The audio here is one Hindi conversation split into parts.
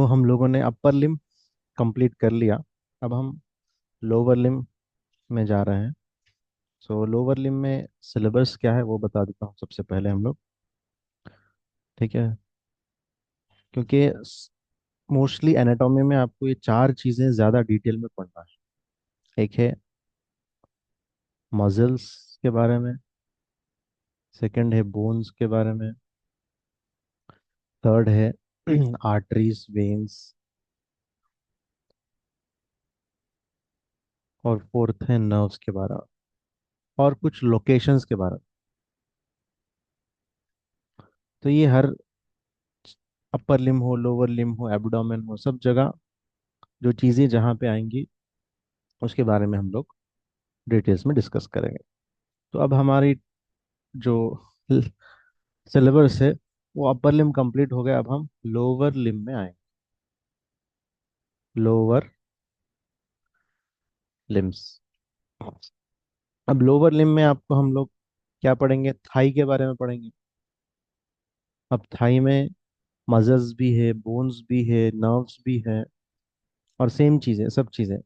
हम लोगों ने अपर लिम कंप्लीट कर लिया। अब हम लोअर लिम में जा रहे हैं। लोअर लिम में सिलेबस क्या है वो बता देता हूँ सबसे पहले हम लोग। ठीक है, क्योंकि मोस्टली एनाटॉमी में आपको ये चार चीज़ें ज़्यादा डिटेल में पढ़ना है। एक है मसल्स के बारे में, सेकंड है बोन्स के बारे में, थर्ड है आर्टरीज वेन्स, और फोर्थ है नर्व्स के बारे में, और कुछ लोकेशंस के बारे में। तो ये हर अपर लिम हो, लोअर लिम हो, एब्डोमेन हो, सब जगह जो चीज़ें जहाँ पे आएंगी उसके बारे में हम लोग डिटेल्स में डिस्कस करेंगे। तो अब हमारी जो सिलेबस है वो अपर लिम कंप्लीट हो गया। अब हम लोअर लिम में आए। Lower limbs. अब लोअर लिम में आपको हम लोग क्या पढ़ेंगे? थाई के बारे में पढ़ेंगे। अब थाई में मसल्स भी है, बोन्स भी है, नर्व्स भी है, और सेम चीज़ें, सब चीज़ें,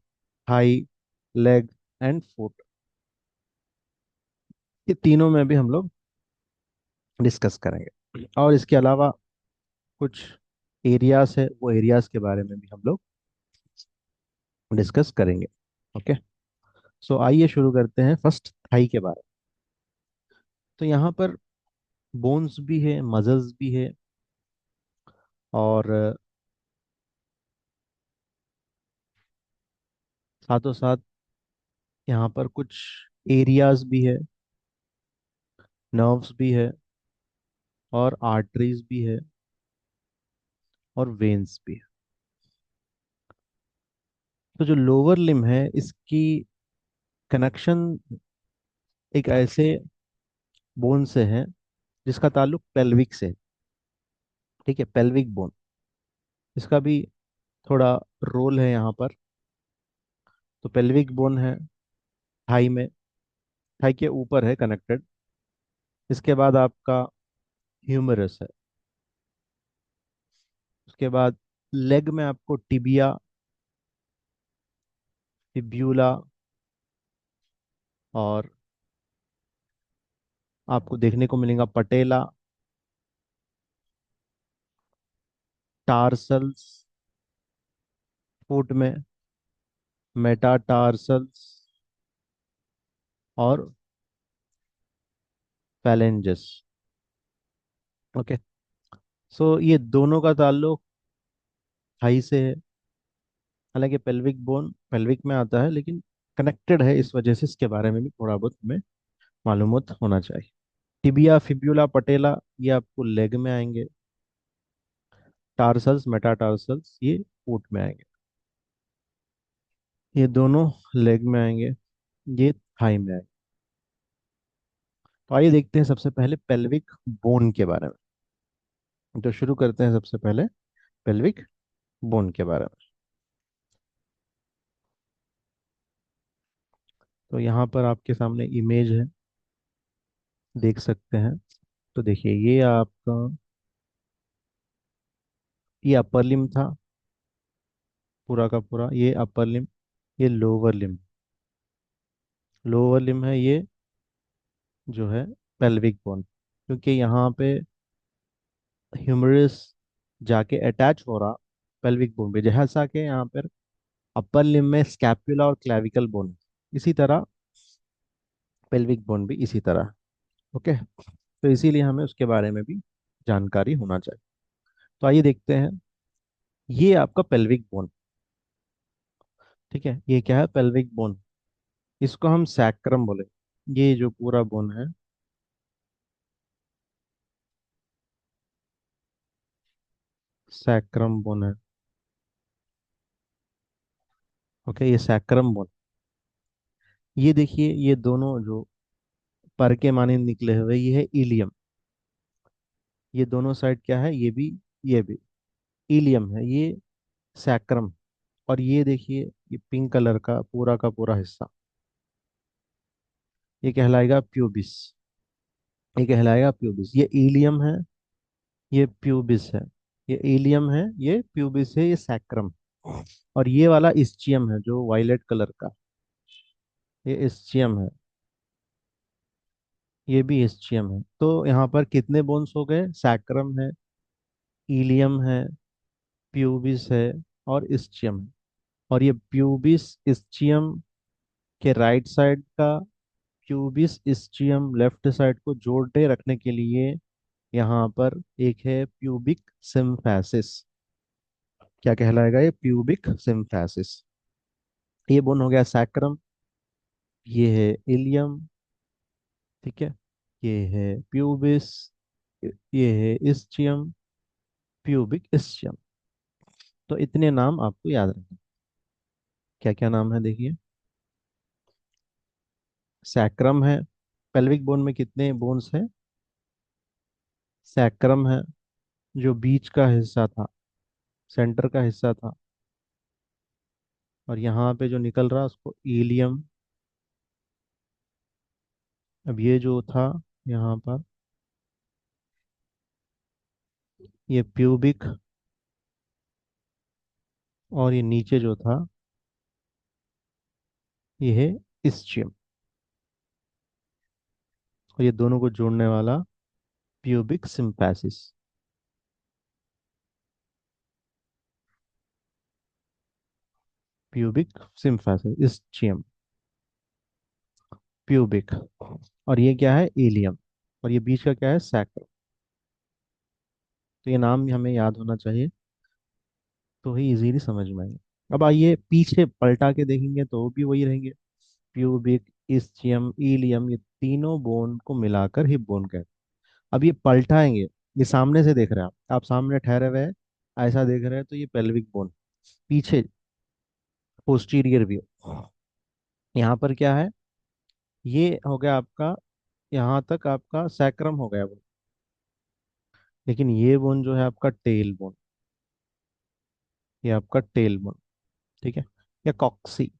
थाई, लेग एंड फुट, ये तीनों में भी हम लोग डिस्कस करेंगे। और इसके अलावा कुछ एरियाज है, वो एरियाज के बारे में भी हम लोग डिस्कस करेंगे। ओके। आइए शुरू करते हैं फर्स्ट थाई के बारे में। तो यहाँ पर बोन्स भी है, मसल्स भी है, और साथों साथ यहाँ पर कुछ एरियाज भी है, नर्व्स भी है, और आर्टरीज भी है, और वेन्स भी है। तो जो लोअर लिम है इसकी कनेक्शन एक ऐसे बोन से है जिसका ताल्लुक पेल्विक से है। ठीक है, पेल्विक बोन, इसका भी थोड़ा रोल है यहाँ पर। तो पेल्विक बोन है थाई में, थाई के ऊपर है कनेक्टेड। इसके बाद आपका ह्यूमरस है। उसके बाद लेग में आपको टिबिया, फिब्यूला, और आपको देखने को मिलेगा पटेला, टार्सल्स, फुट में मेटाटार्सल्स, और फैलेंजेस। ओके। ये दोनों का ताल्लुक थाई से है। हालांकि पेल्विक बोन पेल्विक में आता है, लेकिन कनेक्टेड है, इस वजह से इसके बारे में भी थोड़ा बहुत हमें मालूमात होना चाहिए। टिबिया, फिब्यूला, पटेला, ये आपको लेग में आएंगे। टार्सल्स, मेटाटार्सल्स, ये फुट में आएंगे। ये दोनों लेग में आएंगे, ये थाई में आएंगे। तो आइए देखते हैं सबसे पहले पेल्विक बोन के बारे में। तो शुरू करते हैं सबसे पहले पेल्विक बोन के बारे में। तो यहाँ पर आपके सामने इमेज है, देख सकते हैं। तो देखिए, ये आपका, ये अपर लिम था पूरा का पूरा, ये अपर लिम। ये लोअर लिम, लोअर लिम है ये, जो है पेल्विक बोन। क्योंकि यहाँ पे ह्यूमरस जाके अटैच हो रहा पेल्विक बोन पे, जैसा कि यहाँ पर अपर लिम में स्कैपुला और क्लैविकल बोन, इसी तरह पेल्विक बोन भी इसी तरह। ओके। तो इसीलिए हमें उसके बारे में भी जानकारी होना चाहिए। तो आइए देखते हैं, ये आपका पेल्विक बोन। ठीक है, ये क्या है? Pelvic bone. इसको हम सैक्रम बोले। ये जो पूरा बोन है, सैक्रम बोन है। ओके, ये सैक्रम बोन। ये देखिए, ये दोनों जो पर के माने निकले हुए, ये है इलियम। ये दोनों साइड क्या है? ये भी इलियम है, ये सैक्रम। और ये देखिए, ये पिंक कलर का पूरा हिस्सा, ये कहलाएगा प्यूबिस। ये कहलाएगा प्यूबिस। ये इलियम है, ये प्यूबिस है। ये इलियम है, ये प्यूबिस है, ये सैक्रम। और ये वाला इस्चियम है जो वायलेट कलर का, ये इस्चियम है। ये भी इस्चियम है। तो यहाँ पर कितने बोन्स हो गए? सैक्रम है, इलियम है, प्यूबिस है, और इस्चियम है। और ये प्यूबिस इस्चियम के राइट साइड का प्यूबिस इस्चियम लेफ्ट साइड को जोड़े रखने के लिए यहाँ पर एक है प्यूबिक सिम्फैसिस। क्या कहलाएगा ये? प्यूबिक सिम्फैसिस। ये बोन हो गया सैक्रम, ये है इलियम, ठीक है, ये है प्यूबिस, ये है इस्चियम, प्यूबिक इस्चियम। तो इतने नाम आपको याद रखना। क्या क्या नाम है देखिए। सैक्रम है। पेल्विक बोन में कितने बोन्स हैं? सैक्रम है, जो बीच का हिस्सा था, सेंटर का हिस्सा था। और यहाँ पे जो निकल रहा उसको इलियम। अब ये जो था यहाँ पर, ये प्यूबिक। और ये नीचे जो था, ये है इस्चियम। और ये दोनों को जोड़ने वाला pubic symphysis. Pubic symphysis, ischium, pubic. और ये क्या है? इलियम। और ये बीच का क्या है? सैक्रम। तो ये नाम भी हमें याद होना चाहिए, तो ही इजीली समझ में आएंगे। अब आइए पीछे पलटा के देखेंगे तो भी वही रहेंगे। प्यूबिक, इस्चियम, इलियम, ये तीनों बोन को मिलाकर हिप बोन कहते हैं। अब ये पलटाएंगे, ये सामने से देख रहे हैं आप सामने ठहरे हुए हैं, ऐसा देख रहे हैं, तो ये पेल्विक बोन। पीछे पोस्टीरियर व्यू, यहाँ पर क्या है? ये हो गया आपका, यहाँ तक आपका सैक्रम हो गया वो। लेकिन ये बोन जो है आपका टेल बोन, ये आपका टेल बोन, ठीक है, या कॉक्सी,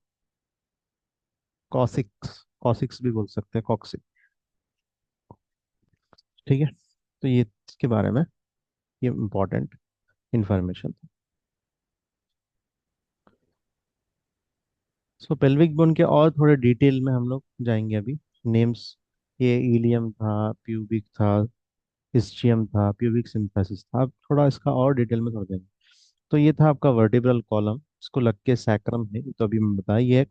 कॉसिक्स, कॉसिक्स भी बोल सकते हैं, कॉक्सी, ठीक है। तो ये इसके बारे में, ये इंपॉर्टेंट इंफॉर्मेशन। सो पेल्विक बोन के और थोड़े डिटेल में हम लोग जाएंगे अभी। नेम्स, ये इलियम था, प्यूबिक था, इस्चियम था, प्यूबिक सिम्फिसिस था। अब थोड़ा इसका और डिटेल में थोड़ा जाएंगे। तो ये था आपका वर्टिब्रल कॉलम, इसको लग के सैक्रम है, तो अभी मैं बताया ये है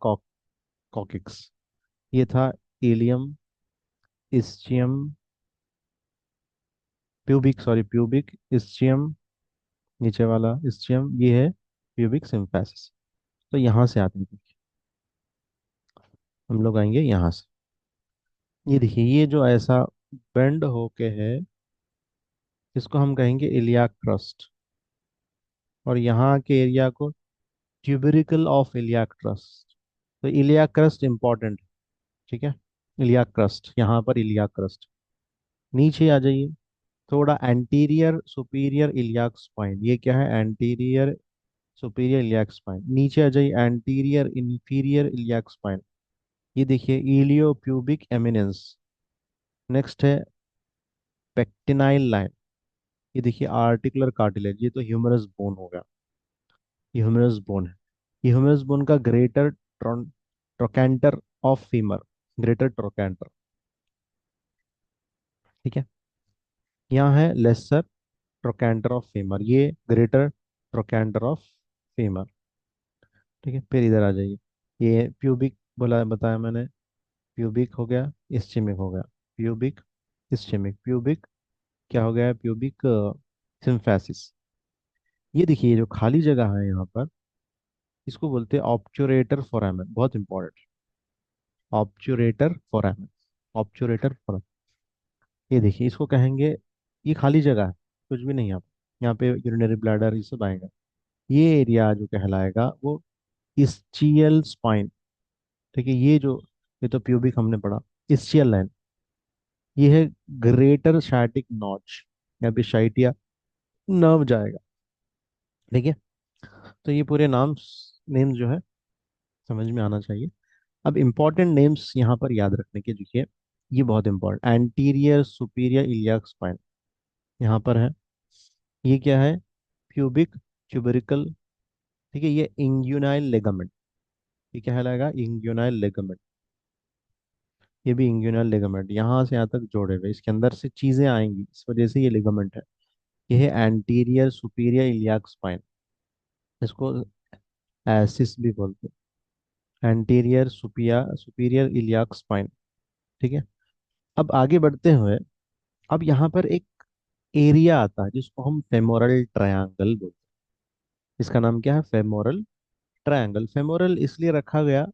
कॉकिक्स। ये था ilium, ischium, pubic, sorry pubic ischium, नीचे वाला इस्चियम, ये है प्यूबिक सिम्फिसिस। तो यहाँ से आते हैं देखिए, हम लोग आएंगे यहाँ से। ये देखिए, ये जो ऐसा बेंड होके है, इसको हम कहेंगे इलियाक क्रस्ट। और यहाँ के एरिया को ट्यूबरिकल ऑफ इलियाक क्रस्ट। तो इलियाक क्रस्ट इंपॉर्टेंट, ठीक है। इलियाक क्रस्ट, यहाँ पर इलियाक क्रस्ट। नीचे आ जाइए, थोड़ा एंटीरियर सुपीरियर इलियाक स्पाइन, ये क्या है? Anterior superior iliac spine. नीचे आ जाइए, एंटीरियर इंफीरियर इलियाक स्पाइन, ये देखिए इलियो प्यूबिक एमिनेंस। नेक्स्ट है पेक्टिनाइल लाइन, ये देखिए आर्टिकुलर कार्टिलेज, ये तो ह्यूमरस बोन हो गया, ये ह्यूमरस बोन है। ये ह्यूमरस बोन का greater trochanter of femur, greater trochanter, ठीक है। यहाँ है लेसर ट्रोकेंटर ऑफ फीमर, ये ग्रेटर ट्रोकेंटर ऑफ फीमर, ठीक है। फिर इधर आ जाइए, ये प्यूबिक बोला बताया मैंने, प्यूबिक हो गया, इस्चिमिक हो गया, प्यूबिक, इस्चिमिक, प्यूबिक, क्या हो गया? प्यूबिक सिम्फैसिस। ये देखिए, ये जो खाली जगह है यहाँ पर, इसको बोलते हैं ऑब्चुरेटर फोराmen, बहुत इंपॉर्टेंट। ऑब्चुरेटर फोराmen, ऑब्चुरेटर फोराmen, ये देखिए इसको कहेंगे, ये खाली जगह है, कुछ भी नहीं, यहाँ पे यूरिनरी ब्लैडर ये सब आएगा। ये एरिया जो कहलाएगा वो इस्चियल स्पाइन, ठीक है। ये तो प्यूबिक हमने पढ़ा। इस्चियल लाइन, ये है ग्रेटर शाइटिक नॉच, यहाँ पे शाइटिया नर्व जाएगा, ठीक है। तो ये पूरे नाम नेम्स जो है समझ में आना चाहिए। अब इंपॉर्टेंट नेम्स यहाँ पर याद रखने के देखिए, ये बहुत important, anterior superior iliac spine यहाँ पर है। ये क्या है? Pubic tubercle. ठीक है, ये इंग्यूनाइल लिगामेंट। ये क्या कहलाएगा? इंग्यूनाइल लिगामेंट। ये भी इंग्यूनल लिगामेंट, यहाँ से यहाँ तक जोड़े हुए, इसके अंदर से चीजें आएंगी, इस वजह से ये लिगामेंट है। ये है एंटीरियर सुपीरियर इलियाक स्पाइन। इसको एसिस भी बोलते हैं, एंटीरियर सुपिया सुपीरियर इलियाक स्पाइन। ठीक है। अब आगे बढ़ते हुए, अब यहाँ पर एक एरिया आता है जिसको हम फेमोरल ट्रायंगल बोलते हैं। इसका नाम क्या है? Femoral triangle. फेमोरल इसलिए रखा गया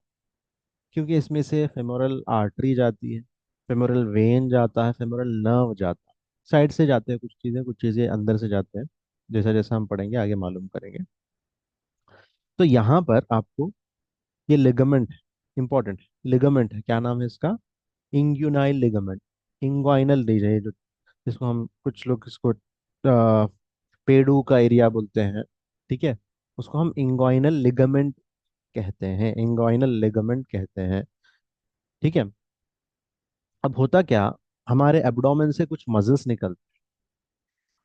क्योंकि इसमें से फेमोरल आर्टरी जाती है, फेमोरल वेन जाता है, फेमोरल नर्व जाता है। साइड से जाते हैं कुछ चीज़ें अंदर से जाते हैं। जैसा जैसा हम पढ़ेंगे आगे मालूम करेंगे। तो यहाँ पर आपको ये लिगामेंट, इंपॉर्टेंट लिगामेंट है, क्या नाम है इसका? इंग्यूनाइल लिगामेंट। इंग्वाइनल नहीं है जो, जिसको हम कुछ लोग इसको पेडू का एरिया बोलते हैं। ठीक है, उसको हम इंग्वाइनल लिगामेंट कहते हैं, इंग्वाइनल लिगामेंट कहते हैं। ठीक है। अब होता क्या, हमारे एब्डोमेन से कुछ मसल्स निकलते,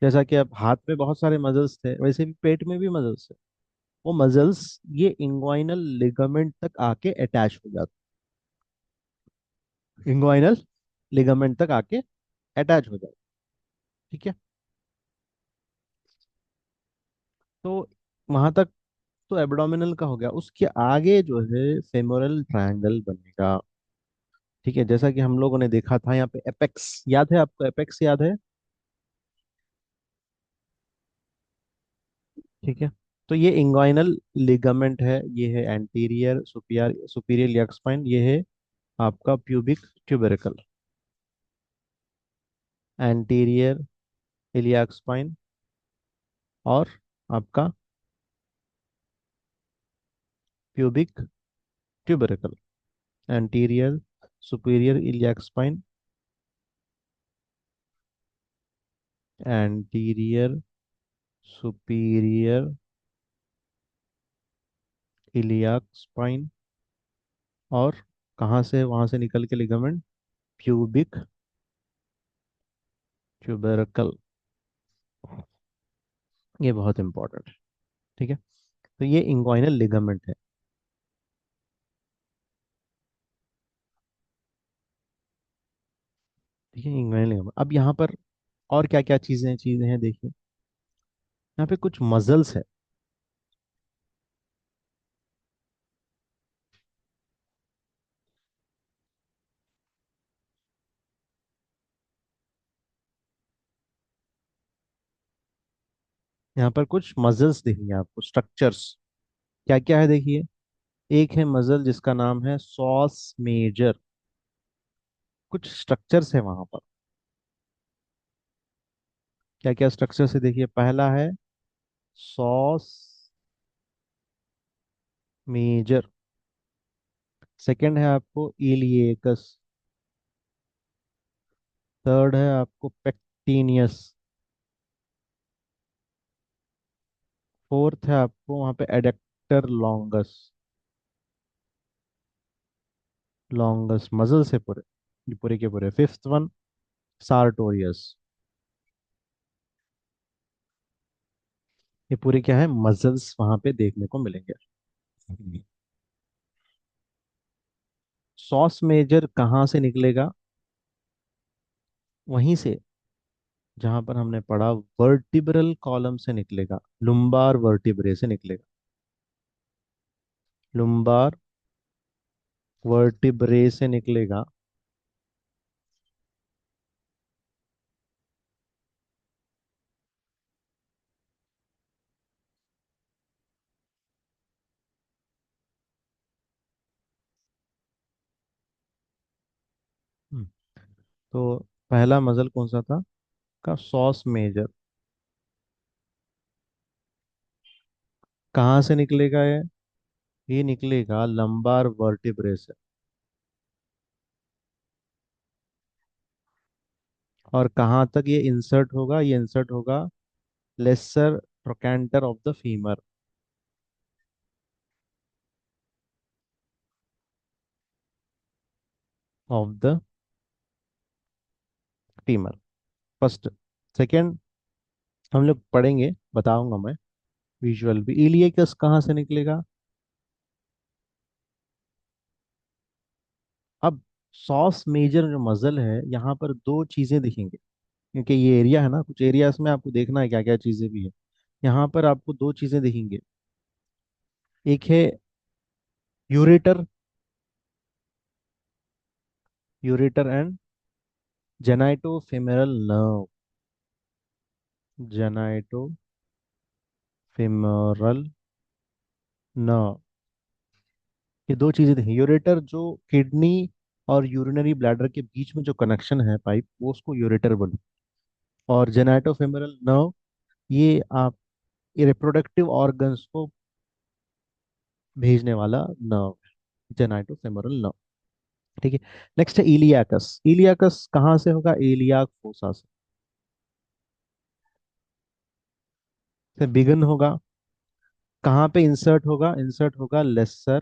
जैसा कि अब हाथ में बहुत सारे मसल्स थे, वैसे भी पेट में भी मसल्स है। वो मसल्स ये इंग्वाइनल लिगामेंट तक आके अटैच हो जाते, इंग्वाइनल लिगामेंट तक आके अटैच हो जाते। ठीक है। तो वहां तक तो एब्डोमिनल का हो गया, उसके आगे जो है फेमोरल ट्रायंगल बनेगा। ठीक है, जैसा कि हम लोगों ने देखा था यहाँ पे एपेक्स, याद है आपको? एपेक्स याद है? ठीक है। तो ये इंग्वाइनल लिगामेंट है, ये है anterior superior superior iliac spine, ये है आपका pubic tubercle. Anterior iliac spine और आपका pubic tubercle. Anterior superior iliac spine, anterior superior iliac spine, और कहाँ से वहां से निकल के लिगामेंट? Pubic tubercle. ये बहुत इंपॉर्टेंट है। ठीक है। तो ये इंग्वाइनल लिगामेंट है। ठीक है, इंग्वाइनल लिगामेंट। अब यहाँ पर और क्या क्या चीजें चीजें हैं देखिए। यहाँ पे कुछ मसल्स है। यहाँ पर कुछ मसल्स दिखेंगे आपको, स्ट्रक्चर्स। क्या क्या है देखिए। एक है मसल जिसका नाम है सॉस मेजर। कुछ स्ट्रक्चर्स है वहां पर। क्या क्या स्ट्रक्चर्स है देखिए। पहला है सॉस मेजर। सेकंड है आपको इलिएकस। थर्ड है आपको पेक्टिनियस। फोर्थ है आपको वहां पे एडेक्टर लॉन्गस। लॉन्गस मसल से पूरे, ये पूरे के पूरे। Fifth one sartorius. ये पूरे क्या है? मसल्स वहां पे देखने को मिलेंगे। सॉस मेजर कहाँ से निकलेगा? वहीं से जहां पर हमने पढ़ा वर्टिब्रल कॉलम से निकलेगा, लुम्बार वर्टिब्रे से निकलेगा। लुम्बार वर्टिब्रे से निकलेगा। हम्म, तो पहला मसल कौन सा था? का सॉस मेजर। कहाँ से निकलेगा ये निकलेगा लंबार वर्टिब्रे से। और कहाँ तक ये इंसर्ट होगा? ये इंसर्ट होगा lesser trochanter of the femur. Of the femur, first. Second हम लोग पढ़ेंगे, बताऊंगा मैं। विजुअल भी। इलियकस कहाँ से निकलेगा? अब सॉस मेजर जो मसल है, यहाँ पर दो चीजें दिखेंगे, क्योंकि ये एरिया है ना, कुछ एरियाज में आपको देखना है क्या क्या चीजें भी है। यहाँ पर आपको दो चीजें दिखेंगे। एक है ureter, ureter and genito femoral nerve, genito femoral nerve. ये दो चीजें देखिए, यूरेटर जो किडनी और यूरिनरी ब्लैडर के बीच में जो कनेक्शन है पाइप, वो उसको यूरेटर बोलते हैं। और जेनाइटो फेमरल नर्व, ये आप ये रिप्रोडक्टिव ऑर्गन्स को भेजने वाला नर्व, जेनाइटो फेमरल नर्व। ठीक है। नेक्स्ट है इलियाकस। इलियाकस कहाँ से होगा? इलियाक फोसा से बिगन होगा। कहाँ पे इंसर्ट होगा? इंसर्ट होगा लेसर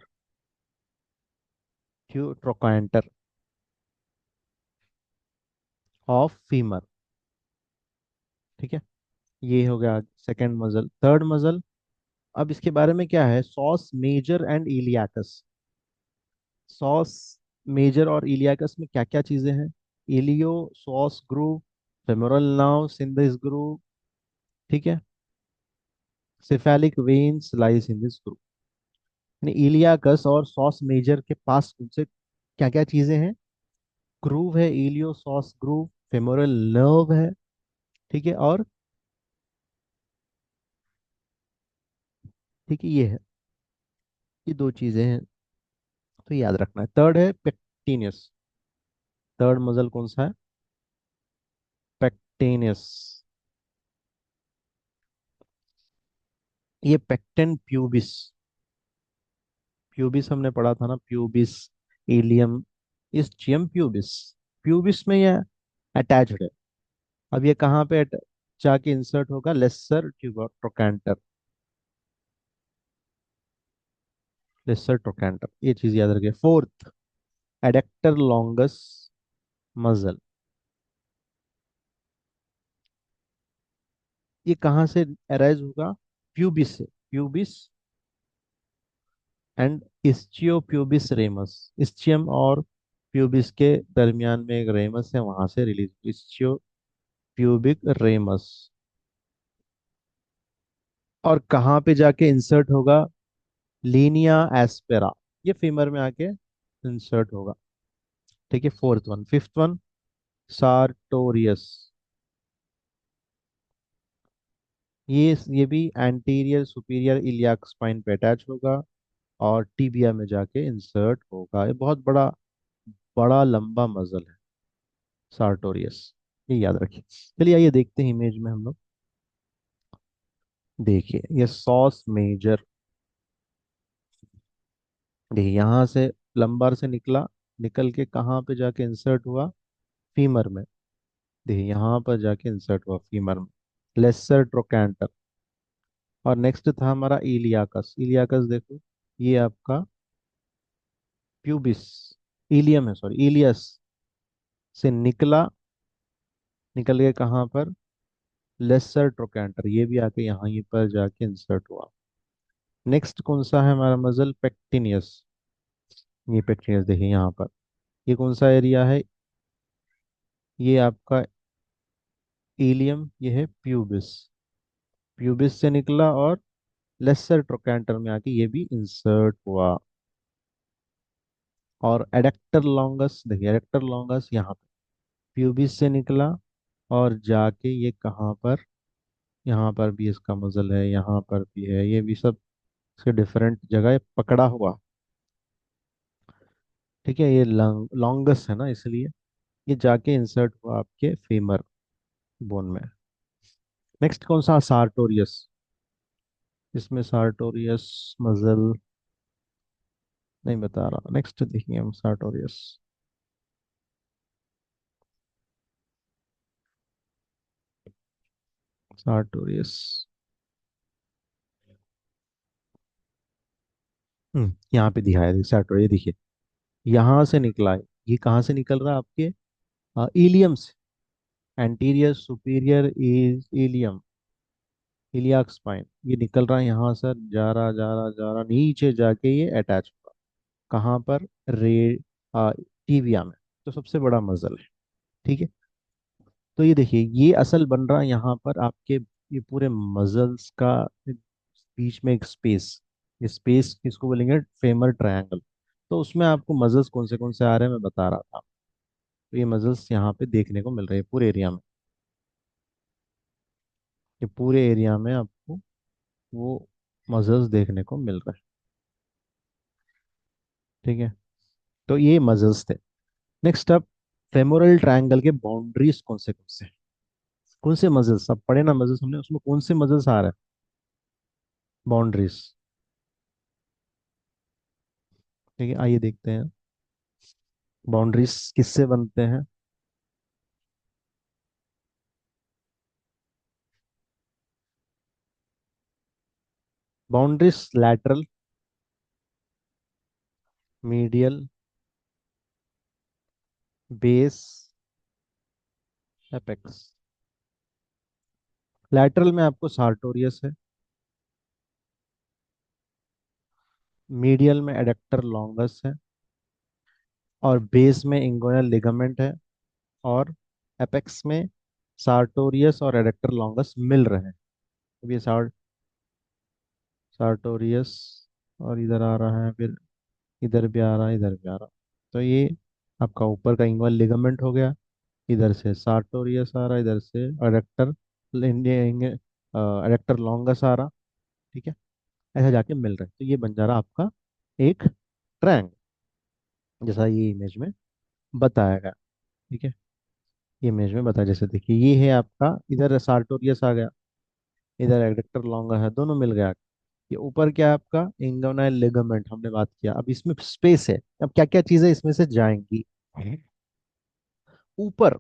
ट्रोकांटर ऑफ फीमर। ठीक है। ये हो गया सेकंड मसल। थर्ड मसल, अब इसके बारे में क्या है, psoas major and iliacus. Psoas major और इलियाकस में क्या क्या चीजें हैं? इलियो सॉस ग्रूव, फेमोरल नाव सिंदिस ग्रूव। ठीक है। Cephalic veins lies in this groove. यानी इलियाकस और सॉस मेजर के पास उनसे क्या क्या चीजें हैं? ग्रूव है, इलियो सॉस ग्रूव, फेमोरल नर्व है। ठीक है। और ठीक है, ये है, ये दो चीजें हैं, तो याद रखना है। थर्ड है पेक्टिनियस। थर्ड मसल कौन सा है? पेक्टिनियस। ये पेक्टन प्यूबिस, प्यूबिस हमने पढ़ा था ना, प्यूबिस, एलियम, इसचियम प्यूबिस। प्यूबिस में ये अटैच्ड है। अब ये कहाँ पे जाके इंसर्ट होगा? लेसर ट्रोकैंटर, लेसर ट्रोकैंटर, ये चीज याद रखिए। Fourth, adductor longus muscle. ये कहाँ से अराइज होगा? प्यूबिस से, pubis and ischio pubis ramus. Ischium और प्यूबिस के दरमियान में एक रेमस है, वहां से रिलीज इस्चियो प्यूबिक रेमस। और कहाँ पे जाके इंसर्ट होगा? लीनिया एस्पेरा, ये फीमर में आके इंसर्ट होगा। ठीक है, fourth one. Fifth one, sartorius. ये भी एंटीरियर सुपीरियर इलियाक स्पाइन पे अटैच होगा और टीबिया में जाके इंसर्ट होगा। ये बहुत बड़ा बड़ा लंबा मसल है सार्टोरियस, ये याद रखिए। चलिए आइए देखते हैं इमेज में हम लोग। देखिए ये सॉस मेजर, देखिए यहाँ से लंबर से निकला, निकल के कहाँ पे जाके इंसर्ट हुआ? फीमर में। देखिए यहाँ पर जाके इंसर्ट हुआ फीमर में, लेसर ट्रोकैंटर। और नेक्स्ट था हमारा इलियाकस। इलियाकस देखो, ये आपका प्यूबिस, इलियम है, सॉरी इलियस से निकला, निकल के कहाँ पर? लेसर ट्रोकैंटर, ये भी आके यहाँ ये पर जाके इंसर्ट हुआ। नेक्स्ट कौन सा है हमारा मसल? पेक्टिनियस। ये पेक्टिनियस देखिए यहाँ पर, ये कौन सा एरिया है? ये आपका इलियम, ये है प्यूबिस। प्यूबिस से निकला और लेसर ट्रोकैंटर में आके ये भी इंसर्ट हुआ। और एडेक्टर लॉन्गस, देखिए एडेक्टर लॉन्गस यहाँ पे प्यूबिस से निकला और जाके ये कहाँ पर? यहाँ पर भी इसका मसल है, यहाँ पर भी है, ये भी सब इसके डिफरेंट जगह पकड़ा हुआ। ठीक है, ये लॉन्गस है ना, इसलिए ये जाके इंसर्ट हुआ आपके फीमर बोन में। नेक्स्ट कौन सा? सार्टोरियस। इसमें सार्टोरियस मसल नहीं बता रहा, नेक्स्ट देखिए हम सार्टोरियस। सार्टोरियस, यहाँ पे दिखाया है सार्टोरियस, देखिए यहाँ से निकला है। ये कहाँ से निकल रहा है? आपके इलियम से, anterior superior ilium, iliac spine, ये निकल रहा है यहाँ से, जा रहा नीचे जाके ये अटैच होगा कहाँ पर, रे टीबिया में, तो सबसे बड़ा मसल है। ठीक है। तो ये देखिए, ये असल बन रहा है यहाँ पर आपके, ये पूरे मसल्स का बीच में एक स्पेस, ये स्पेस किसको बोलेंगे, फेमर ट्रायंगल। तो उसमें आपको मसल्स कौन से आ रहे हैं मैं बता रहा था। तो ये मसल्स यहाँ पे देखने को मिल रहे हैं पूरे एरिया में, ये पूरे एरिया में आपको वो मसल्स देखने को मिल रहे हैं। ठीक है। तो ये मसल्स थे। नेक्स्ट अब, फेमोरल ट्रायंगल के बाउंड्रीज कौन से मसल्स, अब पढ़े ना मसल्स हमने, उसमें कौन से मसल्स आ रहे हैं बाउंड्रीज। ठीक है, आइए देखते हैं बाउंड्रीज किससे बनते हैं। Boundaries lateral, medial, base, apex. Lateral में आपको सार्टोरियस है, मीडियल में एडेक्टर लॉन्गस है, और बेस में इंगोयनल लिगामेंट है, और एपेक्स में सार्टोरियस और एडेक्टर लॉन्गस मिल रहे हैं। अब ये सार्टोरियस और इधर आ रहा है, फिर इधर भी आ रहा है, इधर भी आ रहा है। तो ये आपका ऊपर का इंगुइनल लिगामेंट हो गया, इधर से सार्टोरियस आ रहा, इधर से एडेक्टर, एडेक्टर लॉन्गस आ रहा। ठीक है। ऐसा जाके मिल रहा है, तो ये बन जा रहा आपका एक ट्रैंग, जैसा ये इमेज में बताया गया। ठीक है। ये इमेज में बताया, जैसे देखिए ये है आपका, इधर सार्टोरियस आ गया, इधर एडेक्टर लॉन्गा है, दोनों मिल गया। ये ऊपर क्या है आपका, इंगोनाइल लिगामेंट, हमने बात किया। अब इसमें स्पेस है, अब क्या क्या चीजें इसमें से जाएंगी ऊपर,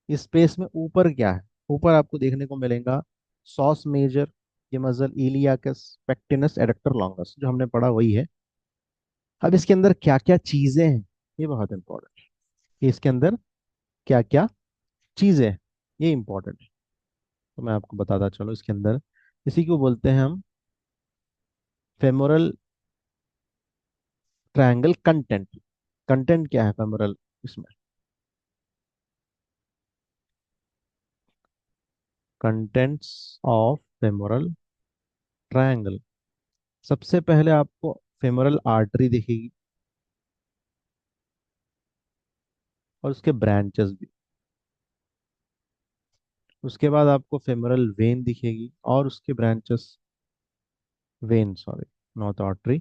इस स्पेस में ऊपर क्या है, ऊपर आपको देखने को मिलेगा सॉस मेजर, ये मसल इलियाकस, पेक्टिनस, एडक्टर लॉन्गस, जो हमने पढ़ा वही है। अब इसके अंदर क्या क्या चीजें हैं, ये बहुत इंपॉर्टेंट है कि इसके अंदर क्या क्या चीजें हैं, ये इंपॉर्टेंट है। तो मैं आपको बताता चलो, इसके अंदर इसी को बोलते हैं हम फेमोरल ट्रायंगल कंटेंट। कंटेंट क्या है फेमोरल इसमें, कंटेंट्स ऑफ फेमोरल ट्रायंगल। सबसे पहले आपको फेमोरल आर्टरी दिखेगी, और उसके ब्रांचेस भी। उसके बाद आपको फेमोरल वेन दिखेगी और उसके branches, when sorry, not artery.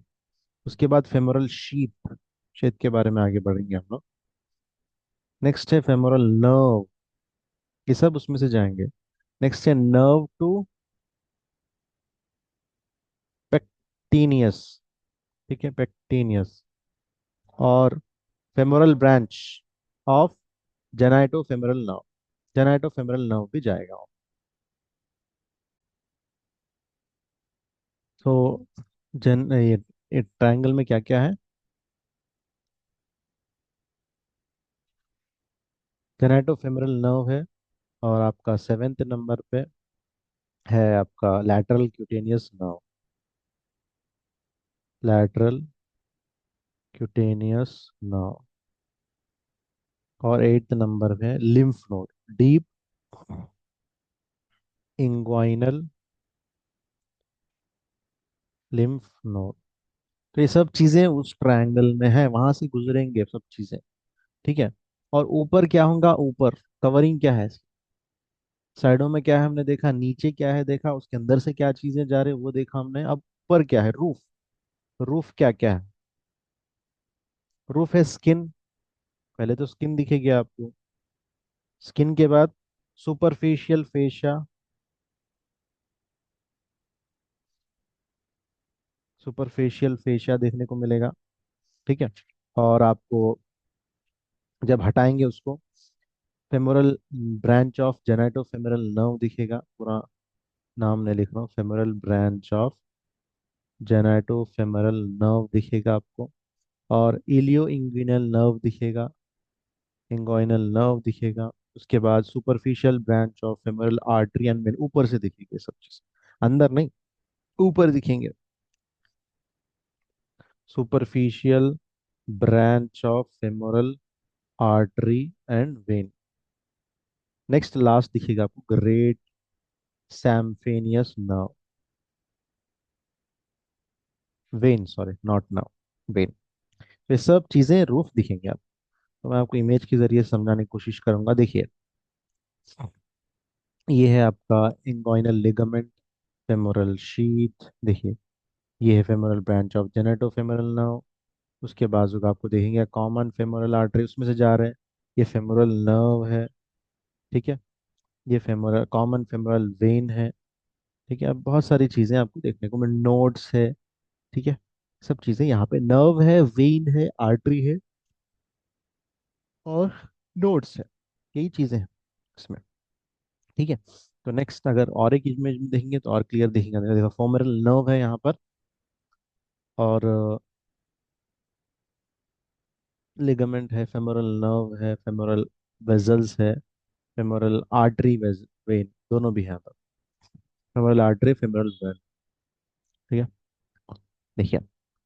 उसके बाद फेमोरल शीथ, शीथ के बारे में आगे बढ़ेंगे हम लोग। नेक्स्ट है फेमोरल नर्व, ये सब उसमें से जाएंगे। नेक्स्ट है नर्व टू पेक्टिनियस। ठीक है, पेक्टिनियस। और femoral branch of genito femoral nerve, genito femoral nerve भी जाएगा। तो ये ट्रायंगल में क्या क्या है, जेनाइटो फेमोरल नर्व है, और आपका सेवेंथ नंबर पे है आपका lateral cutaneous nerve, lateral cutaneous nerve. और एट्थ नंबर पे है lymph node, deep inguinal lymph node. तो ये सब चीजें उस ट्रायंगल में है, वहां से गुजरेंगे सब चीजें। ठीक है। और ऊपर क्या होगा, ऊपर कवरिंग क्या है, साइडों में क्या है हमने देखा, नीचे क्या है देखा, उसके अंदर से क्या चीजें जा रही है वो देखा हमने। अब ऊपर क्या है, रूफ। रूफ क्या क्या है, रूफ है स्किन, पहले तो स्किन दिखेगी आपको। स्किन के बाद सुपरफिशियल फेशिया, सुपरफिशियल फेशिया देखने को मिलेगा। ठीक है। और आपको जब हटाएंगे उसको, femoral branch of genito femoral nerve दिखेगा, पूरा नाम नहीं लिख रहा हूँ, femoral branch of genito femoral nerve दिखेगा आपको। और इलियो इंग्विनल नर्व दिखेगा, इंगोइनल नर्व दिखेगा। उसके बाद superficial branch of femoral artery and when, ऊपर से दिखेगी ये सब चीज। अंदर नहीं, ऊपर दिखेंगे। Superficial branch of femoral artery and vein. Next last दिखेगा आपको great saphenous nerve, vein, sorry not nerve, vein. ये सब चीजें रूफ दिखेंगे आप। तो मैं आपको इमेज के जरिए समझाने की कोशिश करूंगा। देखिए, ये है आपका इंगोइनल लिगामेंट, फेमोरल शीथ। देखिए, ये है फेमोरल ब्रांच ऑफ जेनेटोफेमोरल नर्व। उसके बाजू का आपको देखेंगे कॉमन फेमोरल आर्टरी उसमें से जा रहे हैं, ये फेमोरल नर्व है। ठीक है, ये फेमोरल कॉमन फेमोरल वेन है। ठीक है, अब बहुत सारी चीजें आपको देखने को मिल, नोड्स है। ठीक है, सब चीजें यहाँ पे, नर्व है, वेन है, आर्टरी है और नोड्स है, यही चीजें हैं इसमें। ठीक है, तो नेक्स्ट अगर और एक इमेज में देखेंगे तो और क्लियर दिखेगा। देखो फेमोरल नर्व है यहाँ पर, और लिगामेंट है, फेमोरल नर्व है, फेमोरल वेजल्स है, फेमोरल आर्टरी वेन दोनों भी है यहाँ पर, फेमोरल आर्टरी फेमोरल वेन। ठीक है, देखिए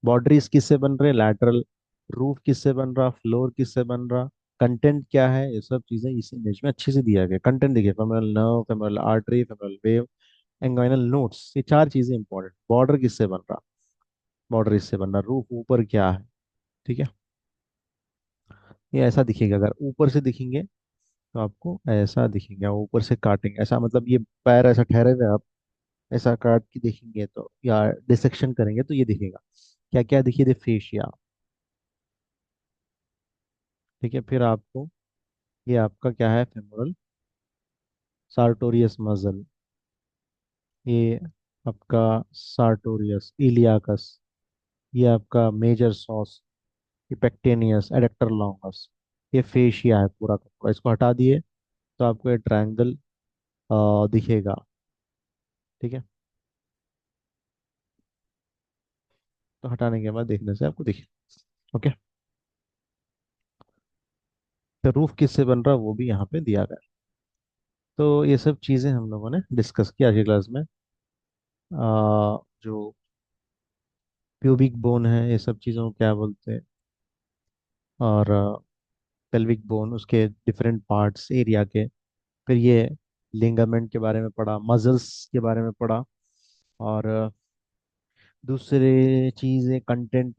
बॉर्डरीज किससे बन रहे, लैटरल, रूफ किससे बन रहा, फ्लोर किससे बन रहा, कंटेंट क्या है, ये सब चीजें इस इमेज में अच्छे से दिया गया। कंटेंट देखिए, femoral nerve, femoral artery, femoral vein, inguinal nodes, ये चार चीजें इंपॉर्टेंट। बॉर्डर किससे बन रहा, बॉर्डर इससे बन रहा, रूफ ऊपर क्या है। ठीक है, ये ऐसा दिखेगा, अगर ऊपर से दिखेंगे तो आपको ऐसा दिखेगा, ऊपर से काटेंगे ऐसा, मतलब ये पैर ऐसा ठहरे हुए आप ऐसा काट के देखेंगे तो, या डिसेक्शन करेंगे तो ये दिखेगा। क्या क्या दिखिए, दे फेशिया। ठीक है, फिर आपको, ये आपका क्या है, फेमोरल सार्टोरियस मसल, ये आपका सार्टोरियस इलियाकस, ये आपका मेजर सॉस, ये पेक्टेनियस, एडेक्टर लॉन्गस, ये फेशिया है पूरा का पूरा। इसको हटा दिए तो आपको ये ट्रायंगल दिखेगा। ठीक है, तो हटाने के बाद देखने से आपको दिखे। ओके, तो रूफ किससे बन रहा है वो भी यहाँ पे दिया गया है। तो ये सब चीज़ें हम लोगों ने डिस्कस किया आज की क्लास में। जो प्यूबिक बोन है, ये सब चीज़ों को क्या बोलते हैं, और पेल्विक बोन, उसके डिफरेंट पार्ट्स एरिया के। फिर ये लिंगामेंट के बारे में पढ़ा, मसल्स के बारे में पढ़ा, और दूसरे चीज़ें कंटेंट,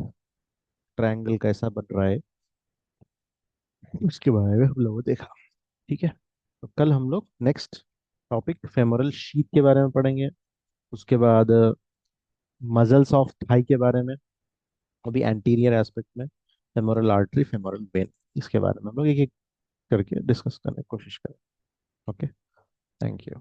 ट्रायंगल कैसा बन रहा है उसके बारे में हम लोगों ने देखा। ठीक है, तो कल हम लोग नेक्स्ट टॉपिक फेमोरल शीथ के बारे में पढ़ेंगे। उसके बाद मसल्स ऑफ थाई के बारे में, अभी एंटीरियर एस्पेक्ट में फेमोरल आर्टरी, फेमोरल वेन, इसके बारे में हम लोग एक एक करके डिस्कस करने की कोशिश करें। Okay, thank you.